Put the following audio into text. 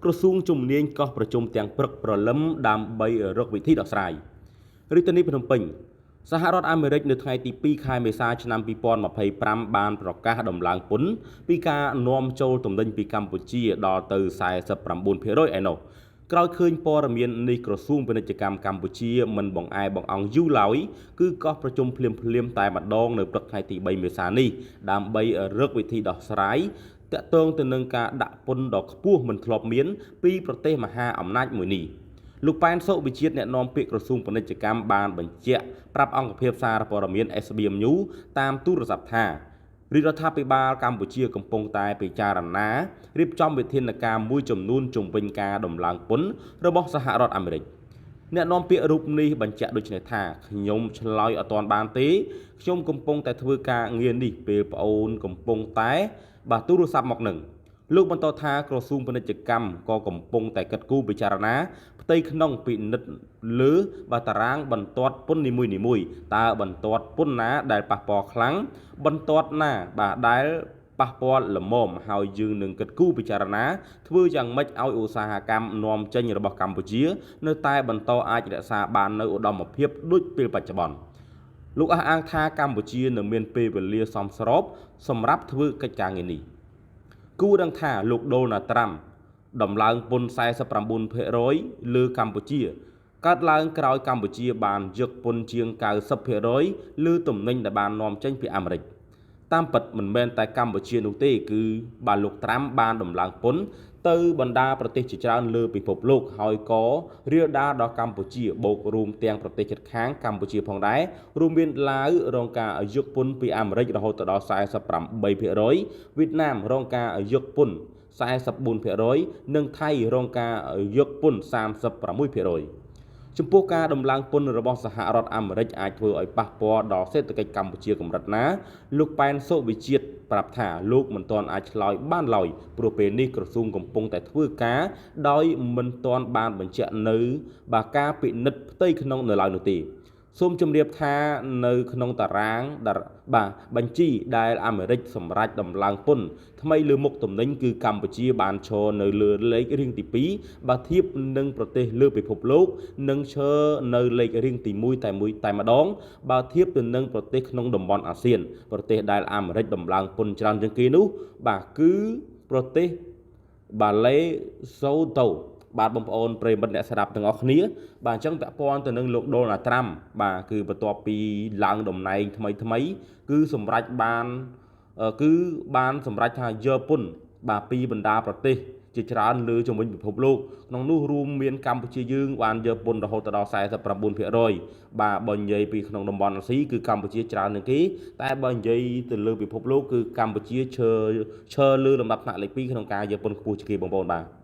ក្រសួងជំនាញកោះប្រជុំទាំងព្រឹកព្រលឹមដើម្បីរកវិធីដោះស្រាយរាជធានីភ្នំពេញសហរដ្ឋអាមេរិកនៅថ្ងៃទី2ខែមេសាឆ្នាំ2025បានប្រកាសដំឡើងពន្ធពីការនាំចូលទំនិញពីកម្ពុជាដល់ទៅ49%ឯណោះក្រោយឃើញព័ត៌មាននេះក្រសួងពាណិជ្ជកម្មកម្ពុជាមិនបង្អែបង្អង់យូរឡើយគឺកោះប្រជុំភ្លាមតែម្ដងនៅព្រឹកថ្ងៃទី3មេសានេះដើម្បីរកវិធីដោះស្រាយតាក់ទងទៅនឹងការដាក់ពន្ធដ៏ខ្ពស់មិនធ្លាប់មានពីប្រទេសមហាអំណាចមួយនេះលោកប៉ែនសុវិជាតិអ្នកនាំពាក្យក្រសួងពាណិជ្ជកម្មបានបញ្ជាក់ប្រាប់អង្គភាពសារព័ត៌មាន SBM News តាមទូរស័ព្ទថារដ្ឋាភិបាលកម្ពុជាកំពុងតែពិចារណារៀបចំវិធានការមួយចំនួនជំវិញការដំឡើងពន្ធរបស់សហរដ្ឋអាមេរិកអ្នកនាំពាក្យរូបនេះបញ្ជាក់ដូចនេះថាខ្ញុំឆ្លើយអត់ទាន់បានទេខ្ញុំកំពុងតែធ្វើការងារនេះពេលប្អូនកំពុងតែបាទទូរស័ព្ទមកនឹងលោកបន្តថាក្រសួងពាណិជ្ជកម្មក៏កំពុងតែកិត្តគូពិចារណាផ្ទៃក្នុងពិនិត្យលើបាទតារាងបន្ទាត់ពន្ធនីមួយៗតើបន្ទាត់ពន្ធណាដែលប៉ះពាល់ខ្លាំងបន្ទាត់ណាបាទដែលប៉ះពាល់ល្មមហើយយើងនឹងកិត្តគូពិចារណាធ្វើយ៉ាងម៉េចឲ្យឧស្សាហកម្មនាំចេញរបស់កម្ពុជានៅតែបន្តអាចរក្សាបាននូវឧត្តមភាពដូចពេលបច្ចុប្បន្នលោកអះអាងថាកម្ពុជានឹងមានពេលវេលាសមស្របសម្រាប់ធ្វើកិច្ចការងារនេះគួរដឹងថាលោកដូណាល់ត្រាំដំឡើងពន្ធ49%លើកម្ពុជាកើតឡើងក្រោយកម្ពុជាបានយកពន្ធជាង90%លើទំនិញដែលបាននាំចេញពីអាមេរិកតាមពិតមិនមែនតែកម្ពុជានោះទេគឺបាទលោកត្រាំបានដំឡើងពន្ធទៅបណ្ដាប្រទេសជាច្រើនលើពិភពលោកហើយក៏រាលដាលដល់កម្ពុជាបូករួមទាំងប្រទេសជិតខាងកម្ពុជាផងដែររួមមានឡាវរងការយកពន្ធពីអាមេរិករហូតដល់48%វៀតណាមរងការយកពន្ធ44%និងថៃរងការយកពន្ធ36%ចំពោះការដំឡើងពន្ធរបស់សហរដ្ឋអាមេរិកអាចធ្វើឲ្យប៉ះពាល់ដល់សេដ្ឋកិច្ចកម្ពុជាកម្រិតណាលោកប៉ែនសុវិជាតិប្រាប់ថាលោកមិនទាន់អាចឆ្លើយបានឡើយព្រោះពេលនេះក្រសួងកំពុងតែធ្វើការដោយមិនទាន់បានបញ្ជាក់នៅបាទការពិនិត្យផ្ទៃក្នុងនៅឡើយនោះទេសូមជម្រាបថានៅក្នុងតារាងបាទបញ្ជីដែលអាមេរិកសម្រេចដំឡើងពន្ធថ្មីលើមុខទំនិញគឺកម្ពុជាបានឈរនៅលើលេខរៀងទី2បើធៀបនឹងប្រទេសលើពិភពលោកនិងឈរនៅលេខរៀងទី1តែម្ដងបើធៀបទៅនឹងប្រទេសក្នុងតំបន់អាស៊ានប្រទេសដែលអាមេរិកដំឡើងពន្ធច្រើនជាងគេនោះបាទគឺប្រទេសបាឡេសូតូបាទបងប្អូនប្រិយមិត្តអ្នកស្ដាប់ទាំងអស់គ្នាបាទអញ្ចឹងពាក់ព័ន្ធទៅនឹងលោកដូណាល់ត្រាំបាទគឺបន្ទាប់ពីឡើងតំណែងថ្មីគឺសម្រេចបានសម្រេចថាយកពន្ធបាទពីបណ្ដាប្រទេសជាច្រើនលើជំនាញពិភពលោកក្នុងនោះរួមមានកម្ពុជាយើងបានយកពន្ធរហូតដល់49%បាទបើនិយាយពីក្នុងតំបន់អាស៊ីគឺកម្ពុជាច្រើនជាងគេតែបើនិយាយទៅលើពិភពលោកគឺកម្ពុជាឈរលើលំដាប់ថ្នាក់លេខ2ក្នុងការយកពន្ធខ្ពស់ជាងគេបងប្អូនបាទ